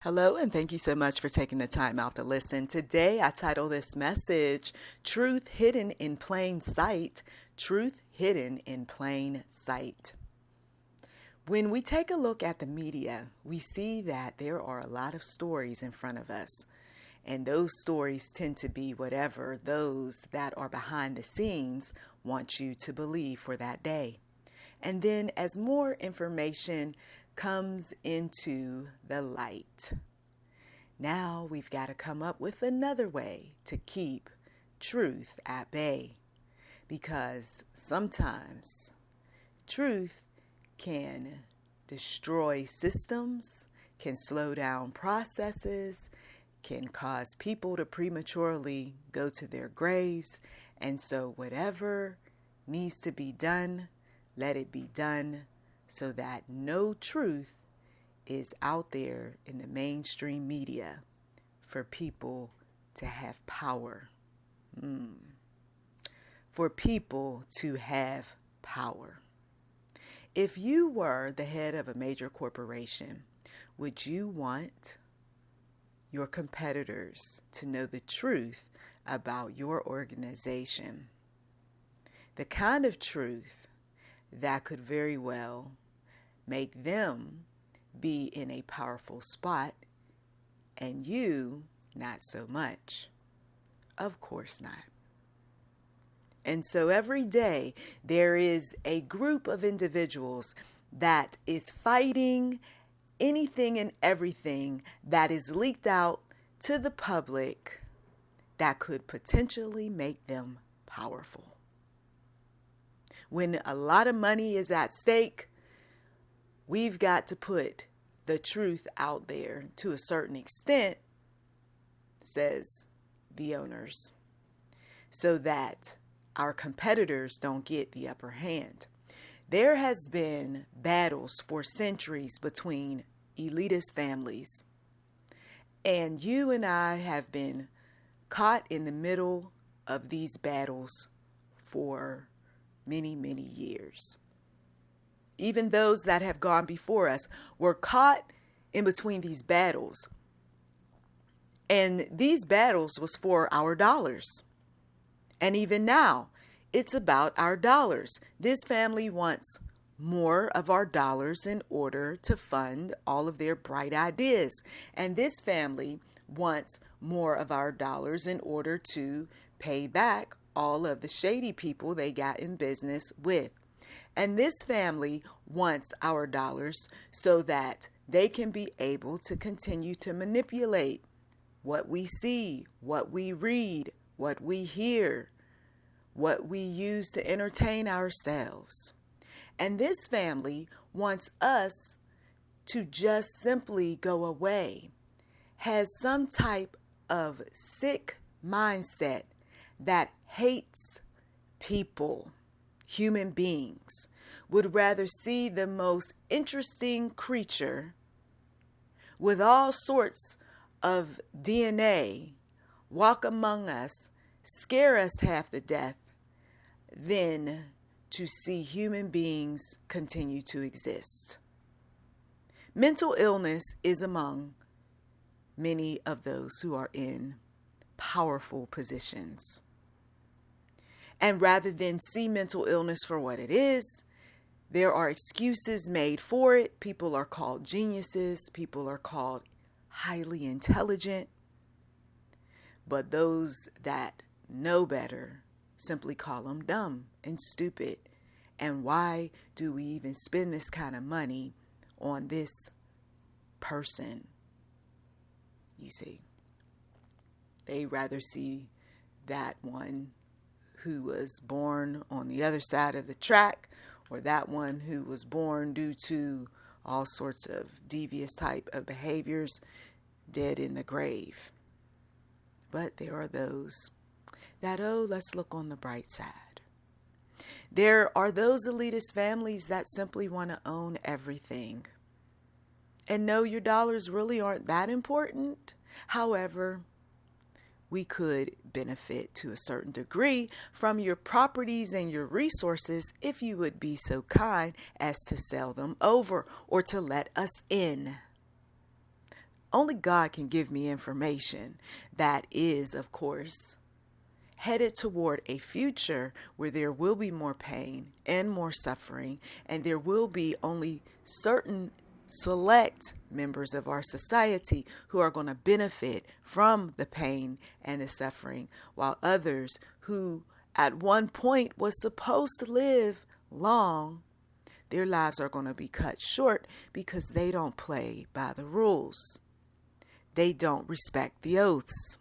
Hello, and thank you so much for taking the time out to listen. Today, I title this message, Truth Hidden in Plain Sight. Truth Hidden in Plain Sight. When we take a look at the media, we see that there are a lot of stories in front of us. And those stories tend to be whatever those that are behind the scenes want you to believe for that day. And then as more information comes into the light, now we've got to come up with another way to keep truth at bay, because sometimes truth can destroy systems, can slow down processes, can cause people to prematurely go to their graves. And so whatever needs to be done, let it be done, so that no truth is out there in the mainstream media for people to have power. For people to have power. If you were the head of a major corporation, would you want your competitors to know the truth about your organization? The kind of truth that could very well make them be in a powerful spot and you not so much. Of course not. And so every day there is a group of individuals that is fighting anything and everything that is leaked out to the public that could potentially make them powerful. When a lot of money is at stake, we've got to put the truth out there to a certain extent, says the owners, so that our competitors don't get the upper hand. There has been battles for centuries between elitist families, and you and I have been caught in the middle of these battles for many, many years. Even those that have gone before us were caught in between these battles. And these battles was for our dollars. And even now, it's about our dollars. This family wants more of our dollars in order to fund all of their bright ideas. And this family wants more of our dollars in order to pay back all of the shady people they got in business with. And this family wants our dollars so that they can be able to continue to manipulate what we see, what we read, what we hear, what we use to entertain ourselves. And this family wants us to just simply go away, has some type of sick mindset that hates people, human beings, would rather see the most interesting creature with all sorts of DNA walk among us, scare us half to death, than to see human beings continue to exist. Mental illness is among many of those who are in powerful positions. And rather than see mental illness for what it is, there are excuses made for it. People are called geniuses. People are called highly intelligent. But those that know better simply call them dumb and stupid. And why do we even spend this kind of money on this person? You see, they rather see that one who was born on the other side of the track, or that one who was born due to all sorts of devious type of behaviors, dead in the grave. But there are those that, let's look on the bright side. There are those elitist families that simply want to own everything. And no, your dollars really aren't that important. However, we could benefit to a certain degree from your properties and your resources if you would be so kind as to sell them over or to let us in. Only God can give me information that is, of course, headed toward a future where there will be more pain and more suffering, and there will be only certain select members of our society who are going to benefit from the pain and the suffering, while others who at one point was supposed to live long, their lives are going to be cut short because they don't play by the rules. They don't respect the oaths.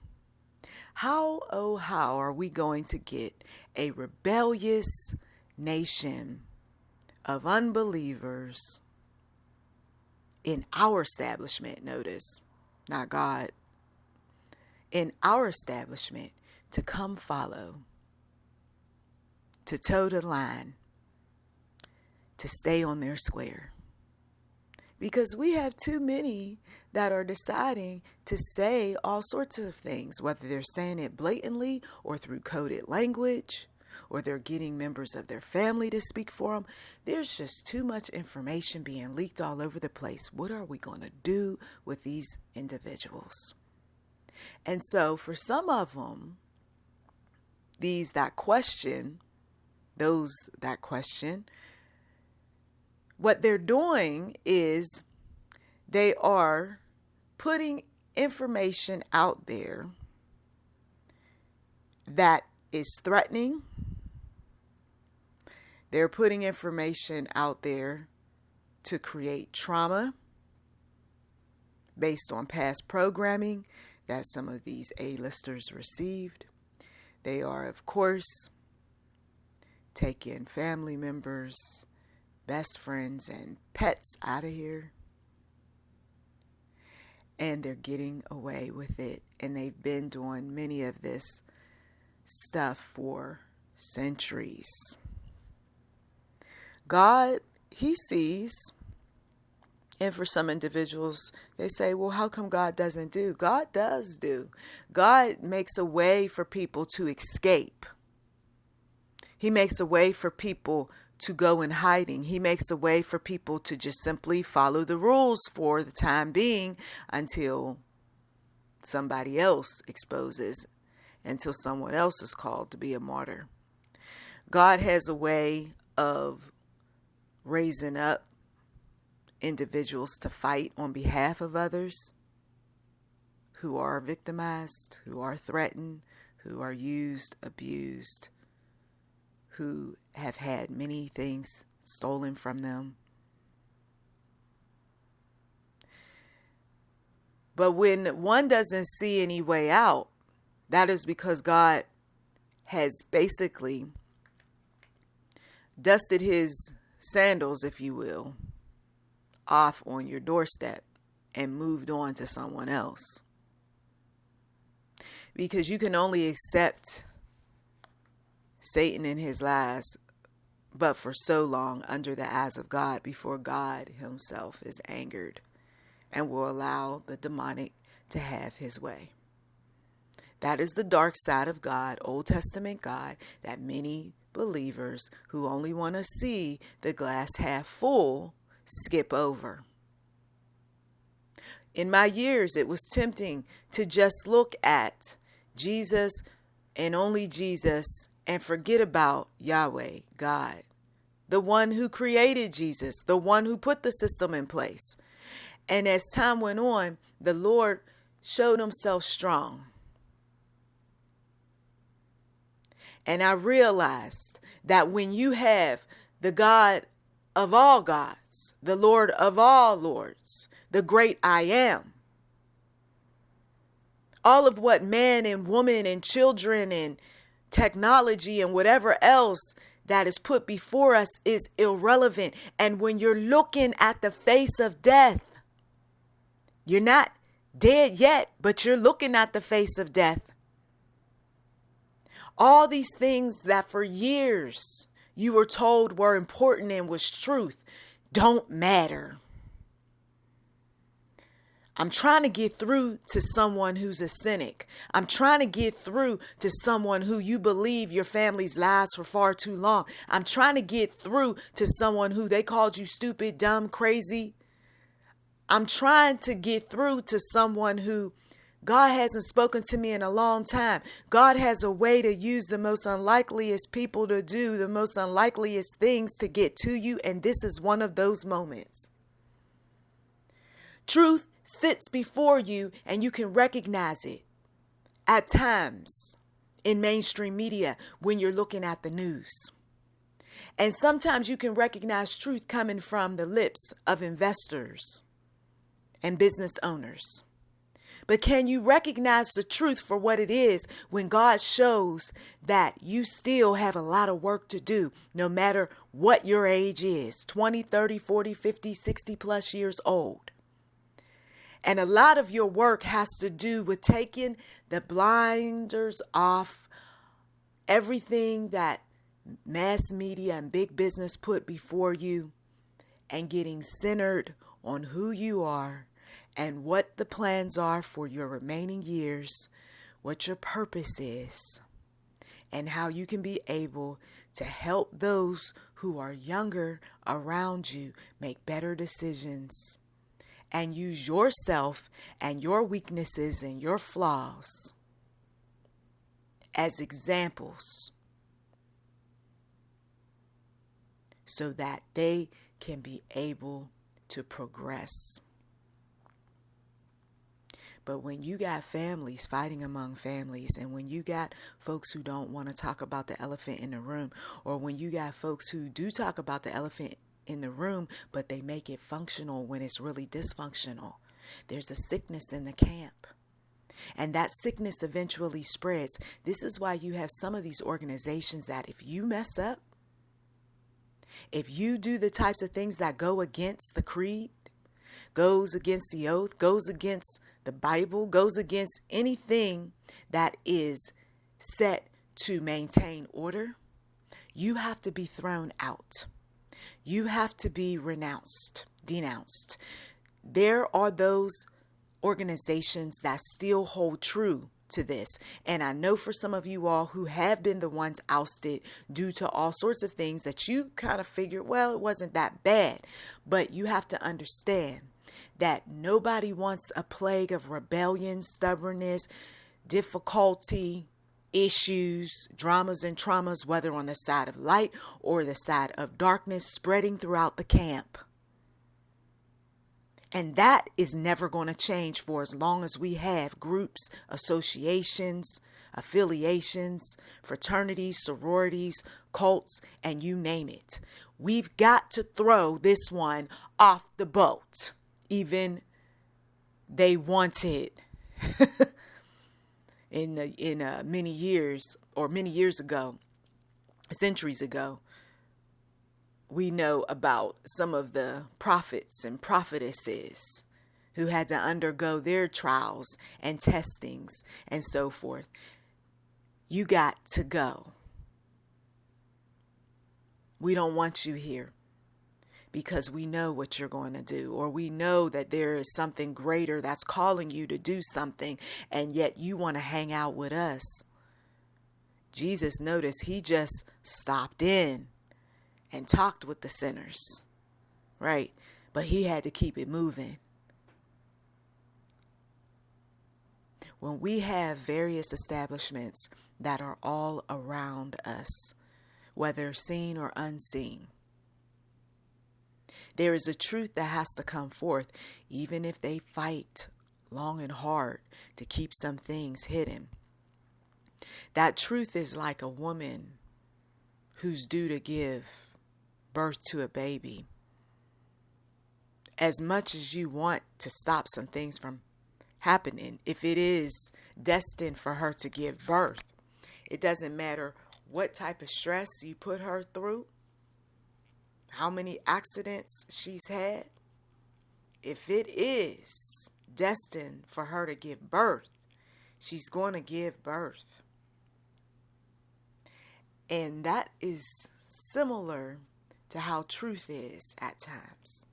How, oh, how are we going to get a rebellious nation of unbelievers in our establishment, notice, not God, in our establishment to come follow, to toe the line, to stay on their square? Because we have too many that are deciding to say all sorts of things, whether they're saying it blatantly or through coded language, or they're getting members of their family to speak for them. There's just too much information being leaked all over the place. What are we going to do with these individuals? And so for some of them, those that question, what they're doing is they are putting information out there that is threatening. They're putting information out there to create trauma based on past programming that some of these A-listers received. They are, of course, taking family members, best friends, and pets out of here. And they're getting away with it. And they've been doing many of this stuff for centuries. God, He sees. And for some individuals, they say, well, how come God doesn't do? God does do. God makes a way for people to escape. He makes a way for people to go in hiding. He makes a way for people to just simply follow the rules for the time being until somebody else exposes, until someone else is called to be a martyr. God has a way of raising up individuals to fight on behalf of others who are victimized, who are threatened, who are used, abused, who have had many things stolen from them. But when one doesn't see any way out, that is because God has basically dusted His sandals, if you will, off on your doorstep and moved on to someone else. Because you can only accept Satan and his lies but for so long under the eyes of God before God Himself is angered and will allow the demonic to have his way. That is the dark side of God, Old Testament God, that many believers who only want to see the glass half full skip over. In my years, it was tempting to just look at Jesus and only Jesus and forget about Yahweh, God, the one who created Jesus, the one who put the system in place. And as time went on, the Lord showed Himself strong. And I realized that when you have the God of all gods, the Lord of all lords, the great I am, all of what man and woman and children and technology and whatever else that is put before us is irrelevant. And when you're looking at the face of death, you're not dead yet, but you're looking at the face of death. All these things that for years you were told were important and was truth don't matter. I'm trying to get through to someone who's a cynic. I'm trying to get through to someone who you believe your family's lies for far too long. I'm trying to get through to someone who they called you stupid, dumb, crazy. I'm trying to get through to someone who God hasn't spoken to me in a long time. God has a way to use the most unlikeliest people to do the most unlikeliest things to get to you. And this is one of those moments. Truth sits before you and you can recognize it at times in mainstream media when you're looking at the news. And sometimes you can recognize truth coming from the lips of investors and business owners. But can you recognize the truth for what it is when God shows that you still have a lot of work to do, no matter what your age is, 20, 30, 40, 50, 60 plus years old? And a lot of your work has to do with taking the blinders off everything that mass media and big business put before you and getting centered on who you are and what the plans are for your remaining years, what your purpose is, and how you can be able to help those who are younger around you make better decisions and use yourself and your weaknesses and your flaws as examples so that they can be able to progress. But when you got families fighting among families, and when you got folks who don't want to talk about the elephant in the room, or when you got folks who do talk about the elephant in the room, but they make it functional when it's really dysfunctional, there's a sickness in the camp. And that sickness eventually spreads. This is why you have some of these organizations that if you mess up, if you do the types of things that go against the creed, goes against the oath, goes against the Bible, goes against anything that is set to maintain order, you have to be thrown out. You have to be denounced. There are those organizations that still hold true to this. And I know for some of you all who have been the ones ousted due to all sorts of things that you kind of figured, well, it wasn't that bad. But you have to understand that nobody wants a plague of rebellion, stubbornness, difficulty, issues, dramas and traumas, whether on the side of light or the side of darkness, spreading throughout the camp. And that is never going to change for as long as we have groups, associations, affiliations, fraternities, sororities, cults, and you name it. We've got to throw this one off the boat. Even they wanted in many years ago, centuries ago, we know about some of the prophets and prophetesses who had to undergo their trials and testings and so forth. You got to go. We don't want you here because we know what you're going to do, or we know that there is something greater that's calling you to do something, and yet you want to hang out with us. Jesus, notice, he just stopped in and talked with the sinners, right? But he had to keep it moving. When we have various establishments that are all around us, whether seen or unseen, there is a truth that has to come forth, even if they fight long and hard to keep some things hidden. That truth is like a woman who's due to give birth to a baby. As much as you want to stop some things from happening, if it is destined for her to give birth, it doesn't matter what type of stress you put her through, how many accidents she's had. If it is destined for her to give birth, she's going to give birth. And that is similar to how truth is at times.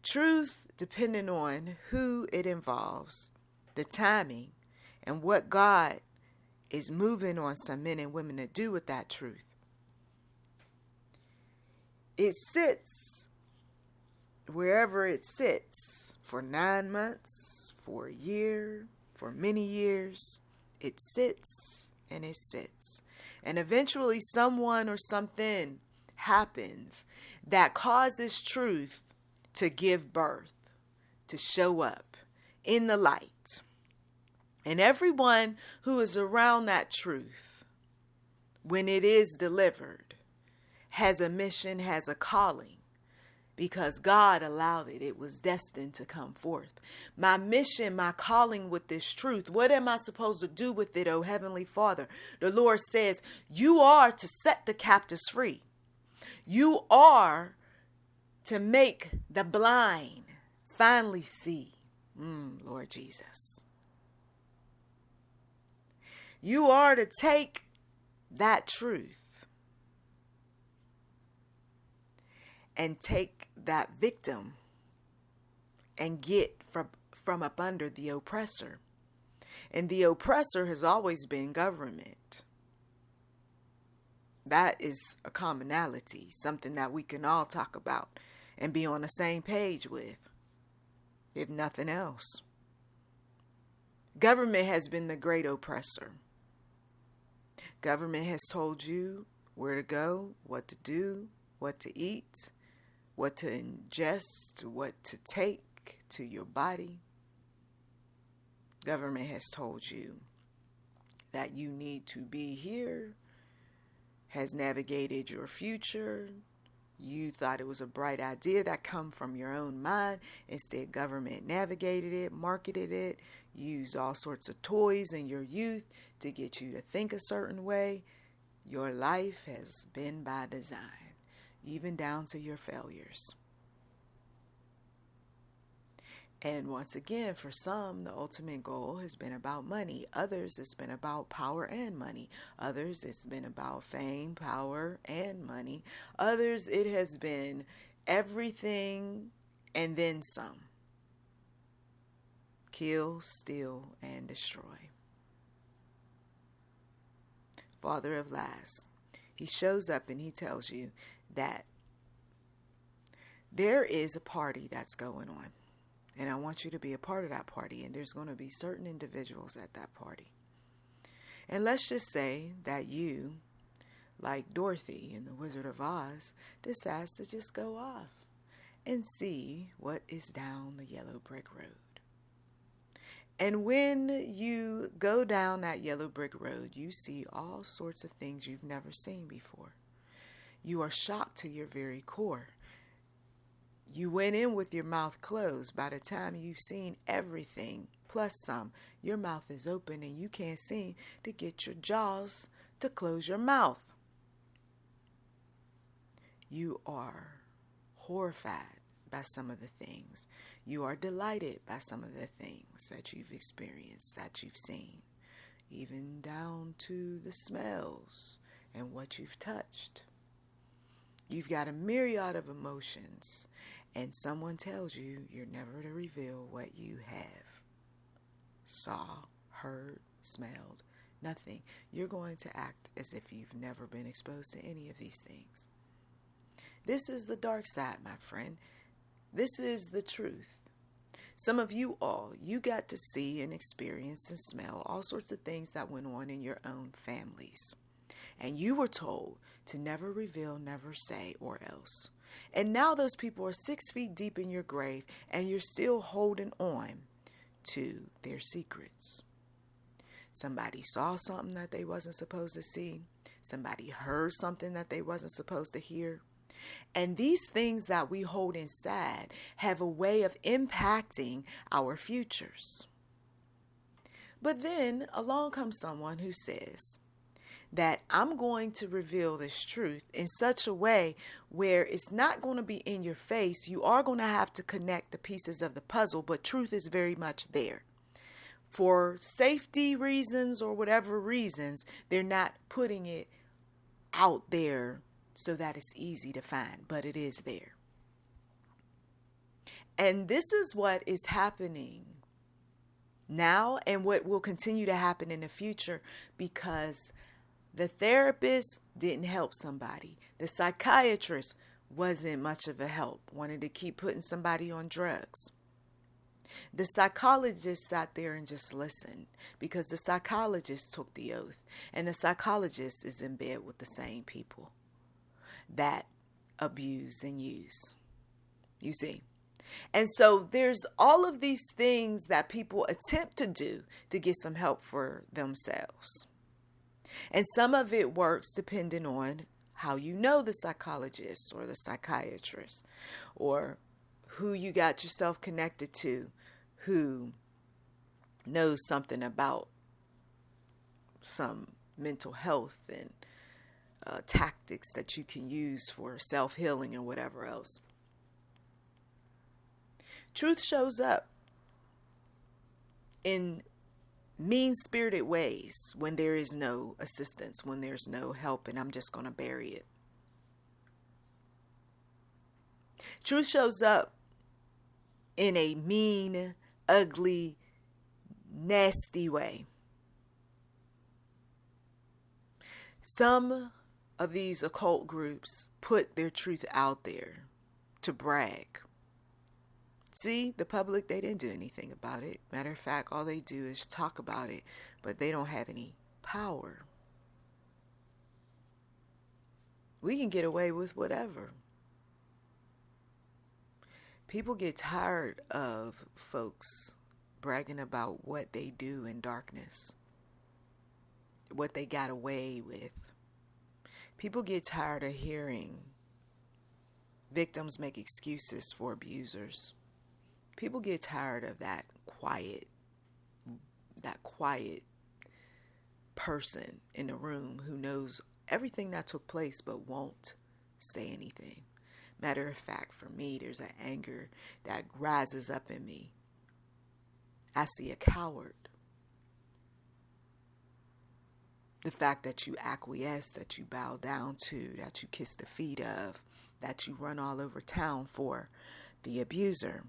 Truth, depending on who it involves, the timing, and what God is moving on some men and women to do with that truth. It sits wherever it sits for 9 months, for a year, for many years, it sits and it sits. And eventually someone or something happens that causes truth to give birth, to show up in the light. And everyone who is around that truth, when it is delivered, has a mission, has a calling, because God allowed it. It was destined to come forth. My mission, my calling with this truth, what am I supposed to do with it, oh Heavenly Father? The Lord says, you are to set the captives free. You are to make the blind finally see. Lord Jesus. You are to take that truth and take that victim and get from up under the oppressor. And the oppressor has always been government. That is a commonality, something that we can all talk about and be on the same page with, if nothing else. Government has been the great oppressor. Government has told you where to go, what to do, what to eat, what to ingest, what to take to your body. Government has told you that you need to be here, has navigated your future. You thought it was a bright idea that come from your own mind. Instead, government navigated it, marketed it, used all sorts of toys in your youth to get you to think a certain way. Your life has been by design, even down to your failures. And once again, for some, the ultimate goal has been about money. Others, it's been about power and money. Others, it's been about fame, power, and money. Others, it has been everything and then some. Kill, steal, and destroy. Father of lies. He shows up and he tells you that there is a party that's going on. And I want you to be a part of that party. And there's going to be certain individuals at that party. And let's just say that you, like Dorothy in The Wizard of Oz, decides to just go off and see what is down the yellow brick road. And when you go down that yellow brick road, you see all sorts of things you've never seen before. You are shocked to your very core. You went in with your mouth closed. By the time you've seen everything, plus some, your mouth is open and you can't seem to get your jaws to close your mouth. You are horrified by some of the things. You are delighted by some of the things that you've experienced, that you've seen, even down to the smells and what you've touched. You've got a myriad of emotions. And someone tells you you're never to reveal what you have. Saw, heard, smelled, nothing. You're going to act as if you've never been exposed to any of these things. This is the dark side, my friend. This is the truth. Some of you all, you got to see and experience and smell all sorts of things that went on in your own families. And you were told to never reveal, never say, or else. And now those people are 6 feet deep in your grave and you're still holding on to their secrets. Somebody saw something that they wasn't supposed to see. Somebody heard something that they wasn't supposed to hear. And these things that we hold inside have a way of impacting our futures. But then along comes someone who says that I'm going to reveal this truth in such a way where it's not going to be in your face. You are going to have to connect the pieces of the puzzle, but truth is very much there. For safety reasons or whatever reasons, they're not putting it out there so that it's easy to find, but it is there. And this is what is happening now and what will continue to happen in the future, because the therapist didn't help somebody. The psychiatrist wasn't much of a help, wanted to keep putting somebody on drugs. The psychologist sat there and just listened, because the psychologist took the oath, and the psychologist is in bed with the same people that abuse and use. You see? And so there's all of these things that people attempt to do to get some help for themselves. And some of it works depending on how you know the psychologist or the psychiatrist, or who you got yourself connected to, who knows something about some mental health and tactics that you can use for self-healing and whatever else. Truth shows up in mean-spirited ways when there is no assistance, when there's no help, and I'm just going to bury it. Truth shows up in a mean, ugly, nasty way. Some of these occult groups put their truth out there to brag. See, the public, they didn't do anything about it. Matter of fact, all they do is talk about it, but they don't have any power. We can get away with whatever. People get tired of folks bragging about what they do in darkness, what they got away with. People get tired of hearing victims make excuses for abusers. People get tired of that quiet person in the room who knows everything that took place but won't say anything. Matter of fact, for me, there's an anger that rises up in me. I see a coward. The fact that you acquiesce, that you bow down to, that you kiss the feet of, that you run all over town for the abuser.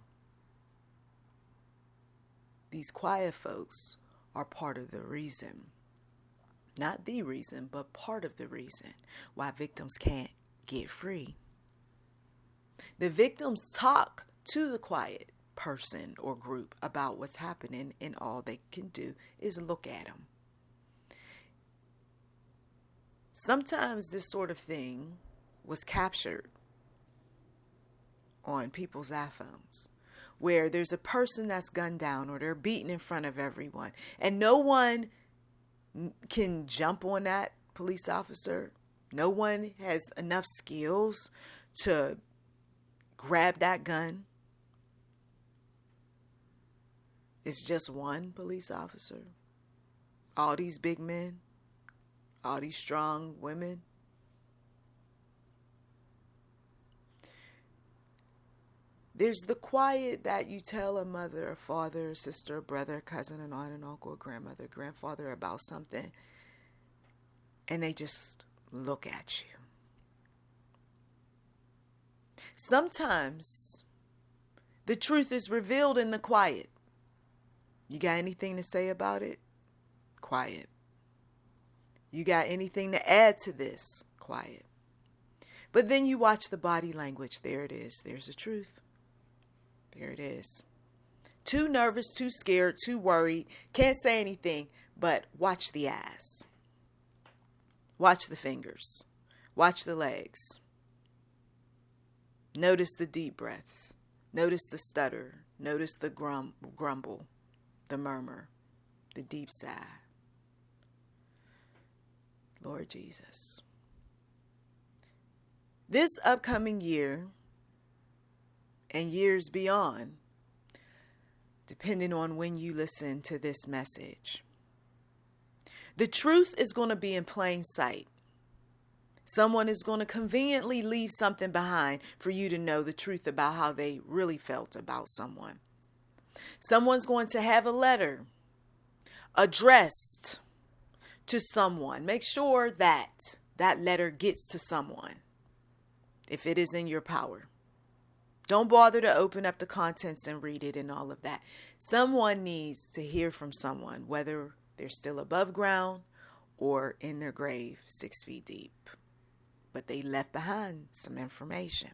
These quiet folks are part of the reason, not the reason, but part of the reason why victims can't get free. The victims talk to the quiet person or group about what's happening, and all they can do is look at them. Sometimes this sort of thing was captured on people's iPhones, where there's a person that's gunned down or they're beaten in front of everyone, and no one can jump on that police officer. No one has enough skills to grab that gun. It's just one police officer. All these big men, all these strong women. There's the quiet that you tell a mother, a father, a sister, a brother, a cousin, an aunt, an uncle, a grandmother, grandfather about something, and they just look at you. Sometimes the truth is revealed in the quiet. You got anything to say about it? Quiet. You got anything to add to this? Quiet. But then you watch the body language. There it is. There's the truth. There it is. Too nervous, too scared, too worried. Can't say anything, but watch the eyes. Watch the fingers. Watch the legs. Notice the deep breaths. Notice the stutter. Notice the grumble, the murmur, the deep sigh. Lord Jesus. This upcoming year and years beyond, depending on when you listen to this message, the truth is going to be in plain sight. Someone is going to conveniently leave something behind for you to know the truth about how they really felt about someone. Someone's going to have a letter addressed to someone. Make sure that that letter gets to someone if it is in your power. Don't bother to open up the contents and read it and all of that. Someone needs to hear from someone, whether they're still above ground or in their grave 6 feet deep. but they left behind some information.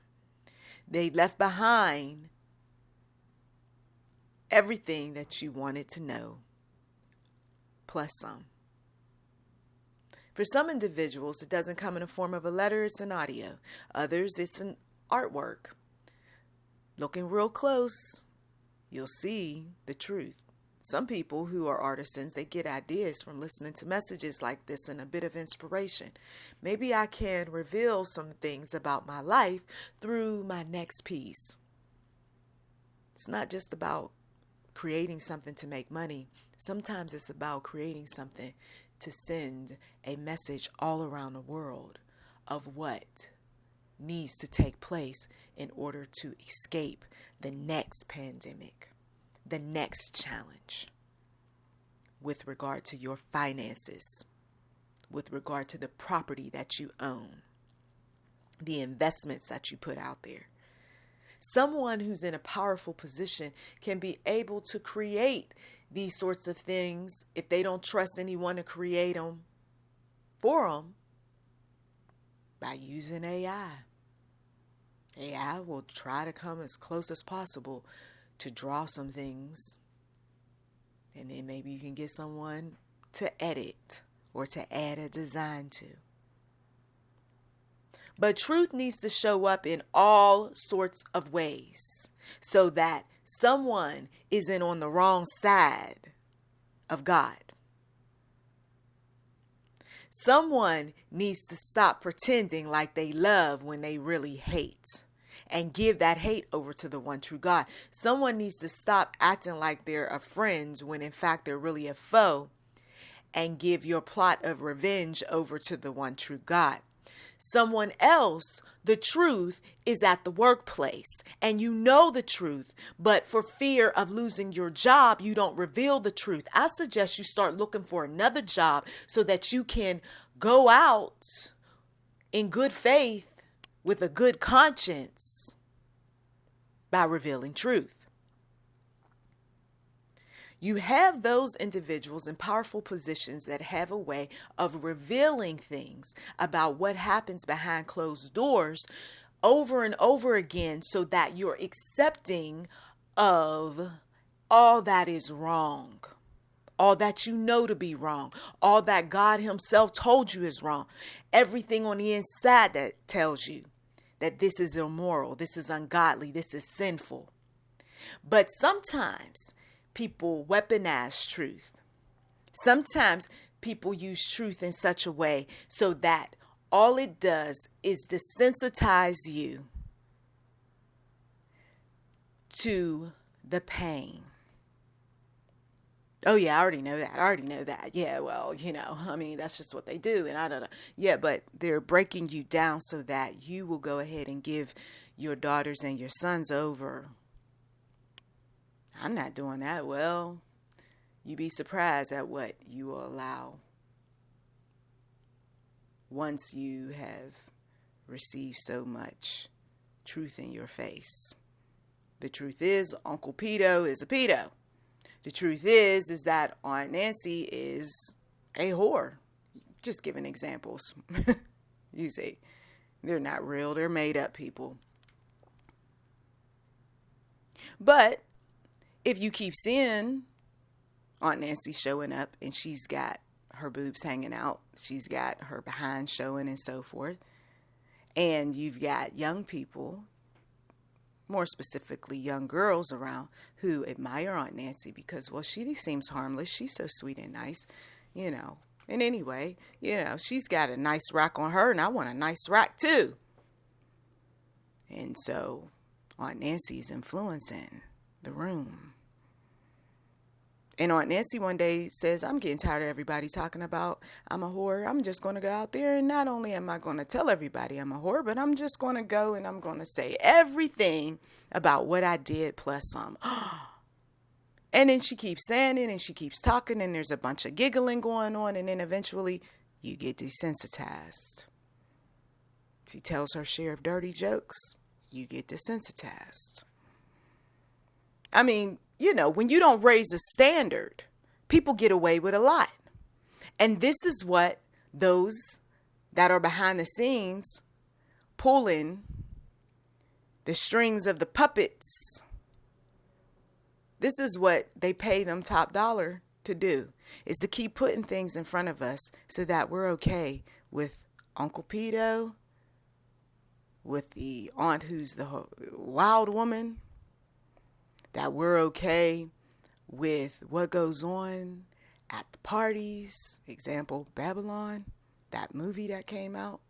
They left behind everything that you wanted to know, plus some. For some individuals, it doesn't come in the form of a letter, it's an audio. Others, it's an artwork. Looking real close, you'll see the truth. Some people who are artisans, they get ideas from listening to messages like this and a bit of inspiration. Maybe I can reveal some things about my life through my next piece. It's not just about creating something to make money. Sometimes it's about creating something to send a message all around the world of what needs to take place in order to escape the next pandemic, the next challenge with regard to your finances, with regard to the property that you own, the investments that you put out there. Someone who's in a powerful position can be able to create these sorts of things if they don't trust anyone to create them for them by using AI. AI will try to come as close as possible to draw some things, and then maybe you can get someone to edit or to add a design to. But truth needs to show up in all sorts of ways so that someone isn't on the wrong side of God. Someone needs to stop pretending like they love when they really hate and give that hate over to the one true God. Someone needs to stop acting like they're a friend when in fact they're really a foe and give your plot of revenge over to the one true God. Someone else, the truth is at the workplace and you know the truth, but for fear of losing your job, you don't reveal the truth. I suggest you start looking for another job so that you can go out in good faith with a good conscience by revealing truth. You have those individuals in powerful positions that have a way of revealing things about what happens behind closed doors over and over again so that you're accepting of all that is wrong, all that you know to be wrong, all that God himself told you is wrong, everything on the inside that tells you that this is immoral, this is ungodly, this is sinful. But sometimes people weaponize truth. Sometimes people use truth in such a way so that all it does is desensitize you to the pain. Oh yeah, I already know that. Yeah, well, that's just what they do. And I don't know. Yeah, but they're breaking you down so that you will go ahead and give your daughters and your sons over. I'm not doing that. Well, you'd be surprised at what you will allow once you have received so much truth in your face. The truth is, Uncle Pedo is a pedo. The truth is that Aunt Nancy is a whore. Just giving examples. You see, they're not real. They're made up people. But if you keep seeing Aunt Nancy showing up and she's got her boobs hanging out, she's got her behind showing and so forth, and you've got young people, more specifically young girls around who admire Aunt Nancy because, well, she seems harmless. She's so sweet and nice, And anyway, she's got a nice rack on her and I want a nice rack too. And so Aunt Nancy's influencing the room. And Aunt Nancy one day says, I'm getting tired of everybody talking about I'm a whore. I'm just going to go out there and not only am I going to tell everybody I'm a whore, but I'm just going to go and I'm going to say everything about what I did plus some. And then she keeps saying it and she keeps talking and there's a bunch of giggling going on. And then eventually you get desensitized. She tells her share of dirty jokes. You get desensitized. I mean, when you don't raise a standard, people get away with a lot. And this is what those that are behind the scenes pulling the strings of the puppets. This is what they pay them top dollar to do, is to keep putting things in front of us so that we're okay with Uncle Pedo, with the aunt who's the wild woman, that we're okay with what goes on at the parties. Example, Babylon, that movie that came out.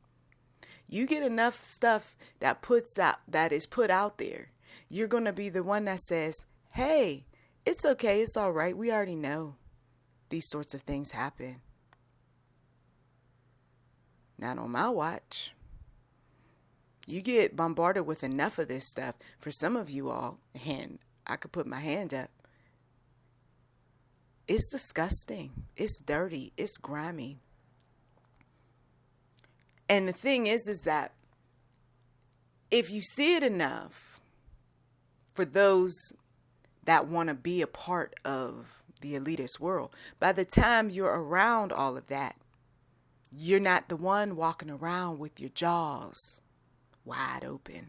You get enough stuff that is put out there, you're going to be the one that says, hey, it's okay, it's all right. We already know these sorts of things happen. Not on my watch. You get bombarded with enough of this stuff. For some of you all, and I could put my hand up, it's disgusting. It's dirty. It's grimy. And the thing is that if you see it enough, for those that want to be a part of the elitist world, by the time you're around all of that, you're not the one walking around with your jaws wide open.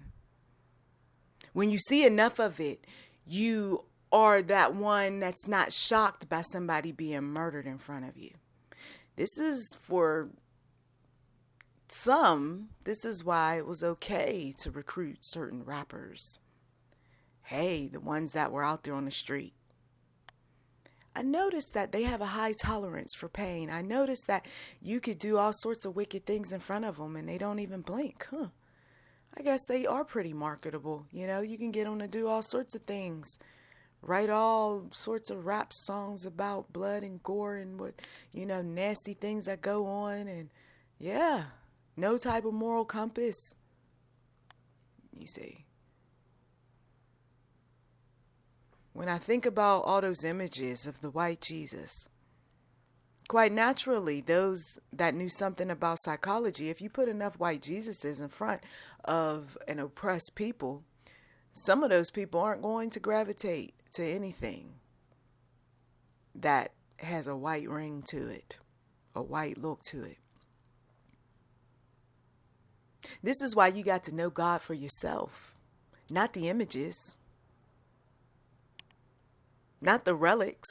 When you see enough of it, you are that one that's not shocked by somebody being murdered in front of you. This is for some, this is why it was okay to recruit certain rappers. Hey, the ones that were out there on the street. I noticed that they have a high tolerance for pain. I noticed that you could do all sorts of wicked things in front of them and they don't even blink. I guess they are pretty marketable. You know, you can get them to do all sorts of things. Write all sorts of rap songs about blood and gore and what, nasty things that go on. And yeah, no type of moral compass. You see. When I think about all those images of the white Jesus, quite naturally, those that knew something about psychology, if you put enough white Jesuses in front of an oppressed people, some of those people aren't going to gravitate to anything that has a white ring to it, a white look to it. This is why you got to know God for yourself, not the images. Not the relics.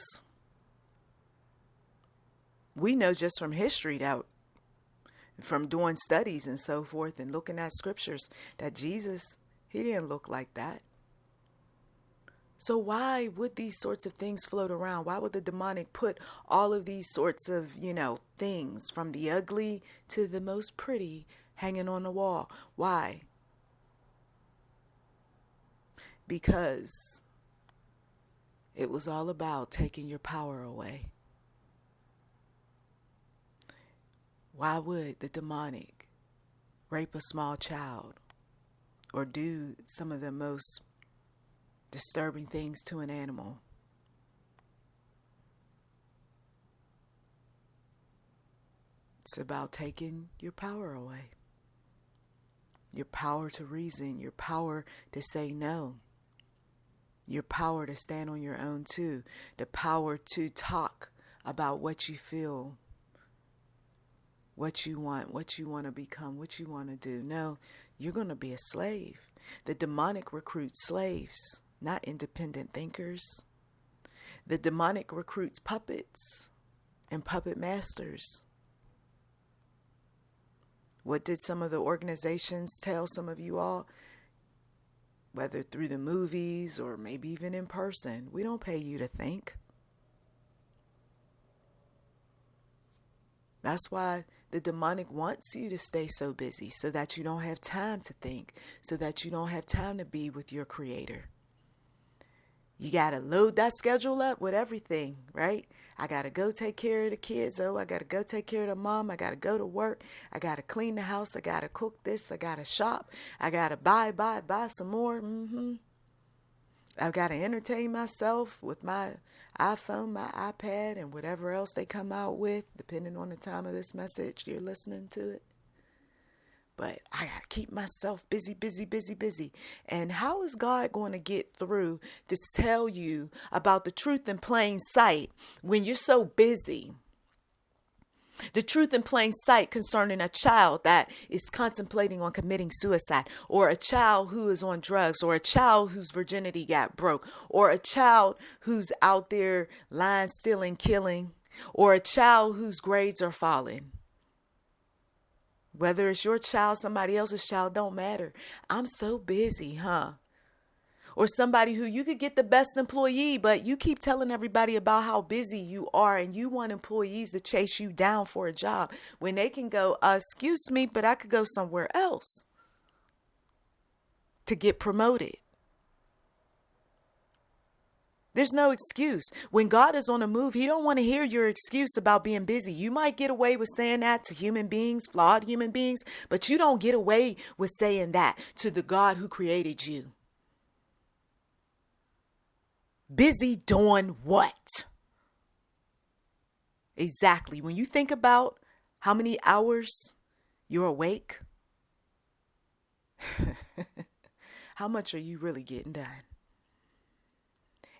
We know just from history that, from doing studies and so forth and looking at scriptures, that Jesus, he didn't look like that. So why would these sorts of things float around? Why would the demonic put all of these sorts of, things, from the ugly to the most pretty, hanging on the wall? Why? Because it was all about taking your power away. Why would the demonic rape a small child or do some of the most disturbing things to an animal? It's about taking your power away. Your power to reason, your power to say no. Your power to stand on your own too. The power to talk about what you feel, what you want to become, what you want to do. No, you're going to be a slave. The demonic recruits slaves, not independent thinkers. The demonic recruits puppets and puppet masters. What did some of the organizations tell some of you all? Whether through the movies or maybe even in person, we don't pay you to think. That's why the demonic wants you to stay so busy, so that you don't have time to think, so that you don't have time to be with your creator. You got to load that schedule up with everything, right? I got to go take care of the kids. Oh, I got to go take care of the mom. I got to go to work. I got to clean the house. I got to cook this. I got to shop. I got to buy some more. I've got to entertain myself with my iPhone, my iPad, and whatever else they come out with, depending on the time of this message you're listening to it. But I got to keep myself busy. And how is God going to get through to tell you about the truth in plain sight when you're so busy? The truth in plain sight concerning a child that is contemplating on committing suicide, or a child who is on drugs, or a child whose virginity got broke, or a child who's out there lying, stealing, killing, or a child whose grades are falling. Whether it's your child, somebody else's child, don't matter. I'm so busy, huh? Or somebody who you could get the best employee, but you keep telling everybody about how busy you are, and you want employees to chase you down for a job when they can go, excuse me, but I could go somewhere else to get promoted. There's no excuse. When God is on the move, he don't want to hear your excuse about being busy. You might get away with saying that to human beings, flawed human beings, but you don't get away with saying that to the God who created you. Busy doing what? Exactly. When you think about how many hours you're awake, how much are you really getting done?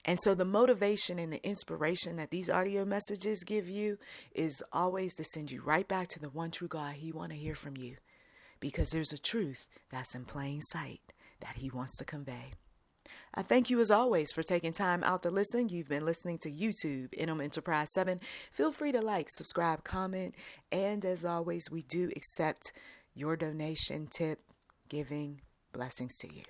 And so the motivation and the inspiration that these audio messages give you is always to send you right back to the one true God. He wants to hear from you because there's a truth that's in plain sight that he wants to convey. I thank you as always for taking time out to listen. You've been listening to YouTube, NM Enterprise 7. Feel free to like, subscribe, comment. And as always, we do accept your donation, tip, giving. Blessings to you.